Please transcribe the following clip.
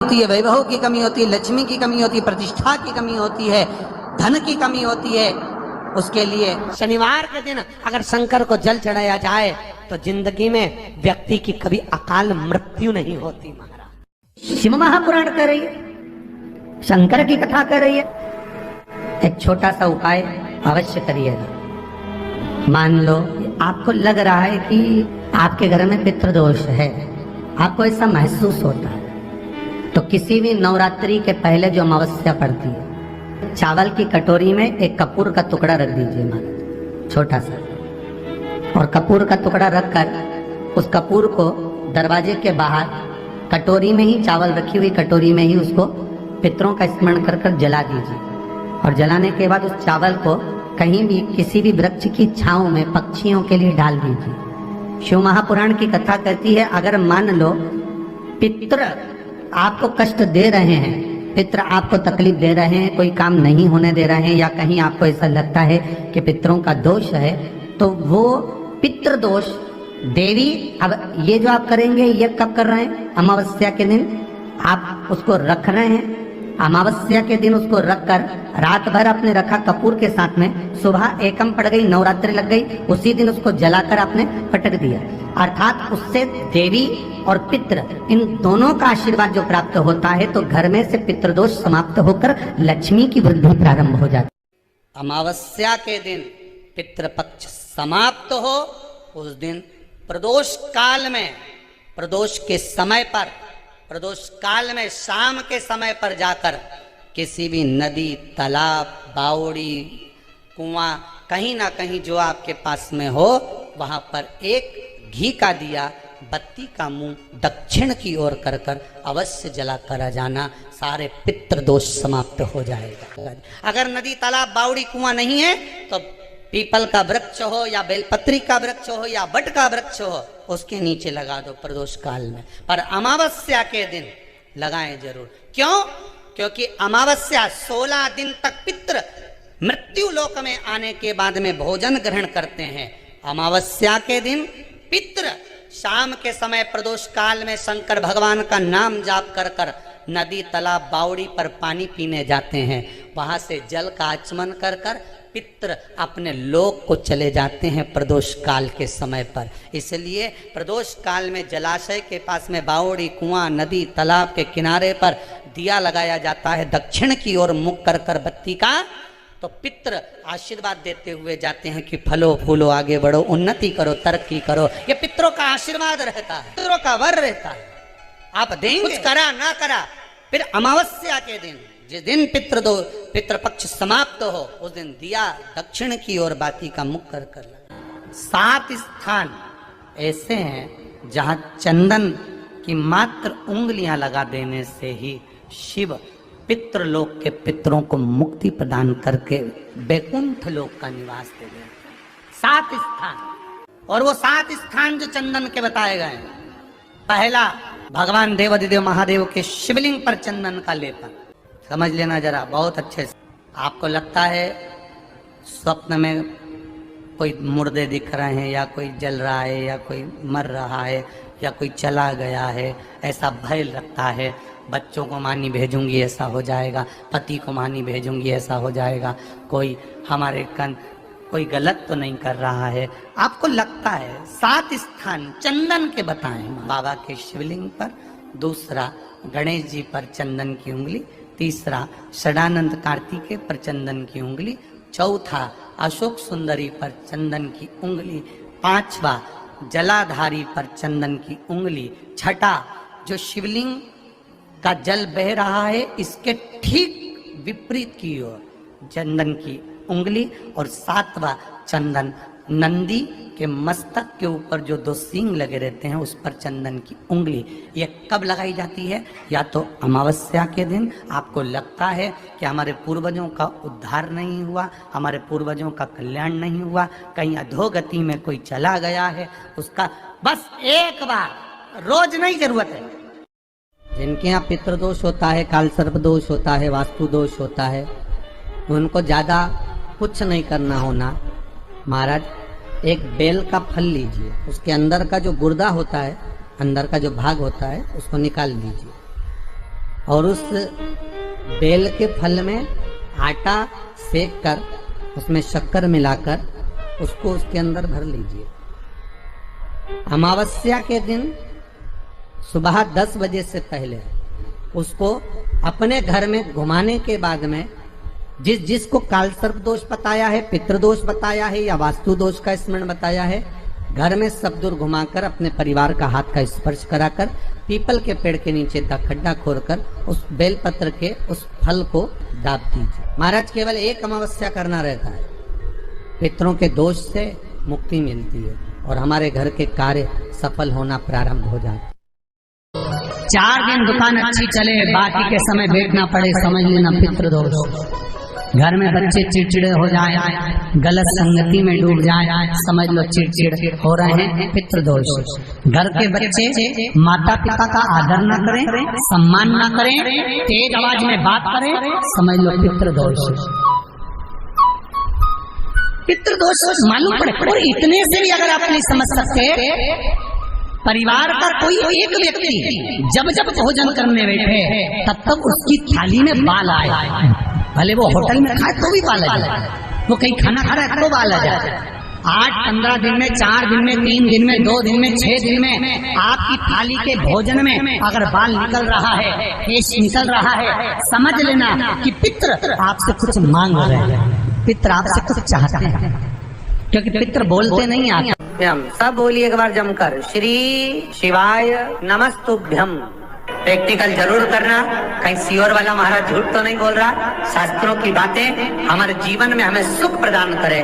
होती है, वैभव की कमी होती है, लक्ष्मी की कमी होती है, प्रतिष्ठा की कमी होती है, धन की कमी होती है, उसके लिए शनिवार के दिन अगर शंकर को जल चढ़ाया जाए तो जिंदगी में व्यक्ति की कभी अकाल मृत्यु नहीं होती। महाराज शिव महापुराण कर रही है, शंकर की कथा कर रही है। एक छोटा सा उपाय अवश्य करिएगा। मान लो आपको लग रहा है कि आपके घर में पितृदोष है, आपको ऐसा महसूस होता है, तो किसी भी नवरात्रि के पहले जो अमावस्या पड़ती है, चावल की कटोरी में एक कपूर का टुकड़ा रख दीजिए, मान छोटा सा, और कपूर का टुकड़ा रखकर उस कपूर को दरवाजे के बाहर कटोरी में ही, चावल रखी हुई कटोरी में ही उसको पितरों का स्मरण कर कर जला दीजिए। और जलाने के बाद उस चावल को कहीं भी किसी भी वृक्ष की छांव में पक्षियों के लिए डाल दीजिए। शिव महापुराण की कथा कहती है, अगर मान लो पितृ आपको कष्ट दे रहे हैं, पितृ आपको तकलीफ दे रहे हैं, कोई काम नहीं होने दे रहे हैं, या कहीं आपको ऐसा लगता है कि पितरों का दोष है, तो वो पितृ दोष देवी, अब ये जो आप करेंगे ये कब कर रहे हैं? अमावस्या के दिन आप उसको रख रहे हैं। अमावस्या के दिन उसको रखकर रात भर आपने रखा कपूर के साथ में, सुबह एकम पड़ गई, नवरात्रि लग गई, उसी दिन उसको जलाकर आपने पटक दिया। अर्थात उससे देवी और पितृ इन दोनों का आशीर्वाद जो प्राप्त होता है, तो घर में से पितृदोष समाप्त होकर लक्ष्मी की वृद्धि प्रारंभ हो जाती है। अमावस्या के दिन पितृपक्ष समाप्त हो, उस दिन प्रदोष काल में, प्रदोष के समय पर, प्रदोष काल में शाम के समय पर जाकर किसी भी नदी, तालाब, बावड़ी, कुआं, कहीं ना कहीं जो आपके पास में हो, वहां पर एक घी का दिया, बत्ती का मुंह दक्षिण की ओर कर कर अवश्य जला कर जाना, सारे पितृ दोष समाप्त हो जाएगा। अगर नदी, तालाब, बावड़ी, कुआं नहीं है तो पीपल का वृक्ष हो या बेलपत्री का वृक्ष हो या बट का वृक्ष हो, उसके नीचे लगा दो प्रदोष काल में। पर अमावस्या के दिन लगाएं जरूर। क्यों? क्योंकि अमावस्या 16 दिन तक पितृ मृत्यु लोक में आने के बाद में भोजन ग्रहण करते हैं। अमावस्या के दिन पितृ शाम के समय प्रदोष काल में शंकर भगवान का नाम जाप कर कर नदी, तालाब, बावड़ी पर पानी पीने जाते हैं। वहां से जल का आचमन कर कर पितृ अपने लोक को चले जाते हैं प्रदोष काल के समय पर। इसलिए प्रदोष काल में जलाशय के पास में बावड़ी, कुआं, नदी, तालाब के किनारे पर दिया लगाया जाता है दक्षिण की ओर मुख कर कर बत्ती का, तो पितृ आशीर्वाद देते हुए जाते हैं कि फलो फूलो, आगे बढ़ो, उन्नति करो, तरक्की करो। ये पितरों का आशीर्वाद रहता है, पितरों का वर रहता है। आप देंगे, कुछ करा ना करा, फिर अमावस्या के दिन जिस दिन पितृपक्ष समाप्त हो, उस दिन दिया दक्षिण की ओर बाती का मुख कर कर लगा। 7 स्थान ऐसे हैं जहां चंदन की मात्र उंगलियां लगा देने से ही शिव पितृलोक के पितरों को मुक्ति प्रदान करके बैकुंठ लोक का निवास दे देते। 7 स्थान, और वो 7 स्थान जो चंदन के बताए गए हैं। पहला, भगवान देवाधिदेव महादेव के शिवलिंग पर चंदन का लेपन। समझ लेना जरा बहुत अच्छे से। आपको लगता है स्वप्न में कोई मुर्दे दिख रहे हैं, या कोई जल रहा है, या कोई मर रहा है, या कोई चला गया है, ऐसा भय लगता है। बच्चों को मानी भेजूंगी ऐसा हो जाएगा, पति को मानी भेजूंगी ऐसा हो जाएगा, कोई हमारे कोई गलत तो नहीं कर रहा है, आपको लगता है। 7 स्थान चंदन के बताएं, बाबा के शिवलिंग पर। दूसरा, गणेश जी पर चंदन की उंगली। तीसरा, षडानंद कार्तिकेय पर चंदन की उंगली। चौथा, अशोक सुंदरी पर चंदन की उंगली। 5वां, जलाधारी पर चंदन की उंगली। छठा, जो शिवलिंग का जल बह रहा है इसके ठीक विपरीत की ओर चंदन की उंगली। और 7वां, चंदन नंदी के मस्तक के ऊपर जो 2 सींग लगे रहते हैं उस पर चंदन की उंगली। ये कब लगाई जाती है? या तो अमावस्या के दिन आपको लगता है कि हमारे पूर्वजों का उद्धार नहीं हुआ, हमारे पूर्वजों का कल्याण नहीं हुआ, कहीं अधोगति में कोई चला गया है, उसका बस एक बार, रोज नहीं जरूरत है। जिनके यहाँ पितृदोष होता है, काल सर्प दोष होता है, वास्तु दोष होता है, उनको ज्यादा कुछ नहीं करना होना। महाराज, एक बेल का फल लीजिए, उसके अंदर का जो गुर्दा होता है, अंदर का जो भाग होता है, उसको निकाल लीजिए और उस बेल के फल में आटा सेक कर उसमें शक्कर मिलाकर उसको उसके अंदर भर लीजिए। अमावस्या के दिन सुबह 10 बजे से पहले उसको अपने घर में घुमाने के बाद में जिसको कालसर्प दोष बताया है, पितृदोष बताया है या वास्तु दोष का स्मरण बताया है, घर में सब दूर घुमाकर अपने परिवार का हाथ का स्पर्श कराकर पीपल के पेड़ के नीचे खड्डा खोदकर उस बेलपत्र के उस फल को दाब दीजिए। महाराज केवल एक अमावस्या करना रहता है, पितरों के दोष से मुक्ति मिलती है और हमारे घर के कार्य सफल होना प्रारंभ हो जाता है। 4 दिन दुकान अच्छी चले, बाकी के समय बैठना पड़े, समझ लेना पितृदोष। घर में बच्चे चिड़चिड़े हो जाए, गलत संगति में डूब जाए, समझ लो चिड़चिड़ हो रहे हैं, पितृदोष। घर के बच्चे माता पिता का आदर न करें, सम्मान न करें, तेज आवाज में बात करें, समझ लो पितृदोष। पितृदोष मालूम पड़े। और इतने से भी अगर आप नहीं समझ सकते, परिवार का कोई एक व्यक्ति जब जब भोजन करने बैठे तब तक उसकी थाली में बाल आए, भले वो होटल में खाए तो भी बाल आ जाए, वो कहीं खाना खा रहा है तो बाल आ जाए। 8-15 दिन में, 4 दिन में, 3 दिन में, 2 दिन में, 6 दिन में आपकी थाली के भोजन में अगर बाल निकल रहा है, केश निकल रहा है, समझ लेना कि पितृ आपसे कुछ मांग रहे हैं, पितृ आपसे कुछ चाहते हैं, क्योंकि पितृ बोलते नहीं आते। सब बोलिए एक बार जमकर, श्री शिवाय नमस्तुभ्यम। प्रैक्टिकल जरूर करना, कहीं सियोर वाला महाराज झूठ तो नहीं बोल रहा। शास्त्रों की बातें हमारे जीवन में हमें सुख प्रदान करे।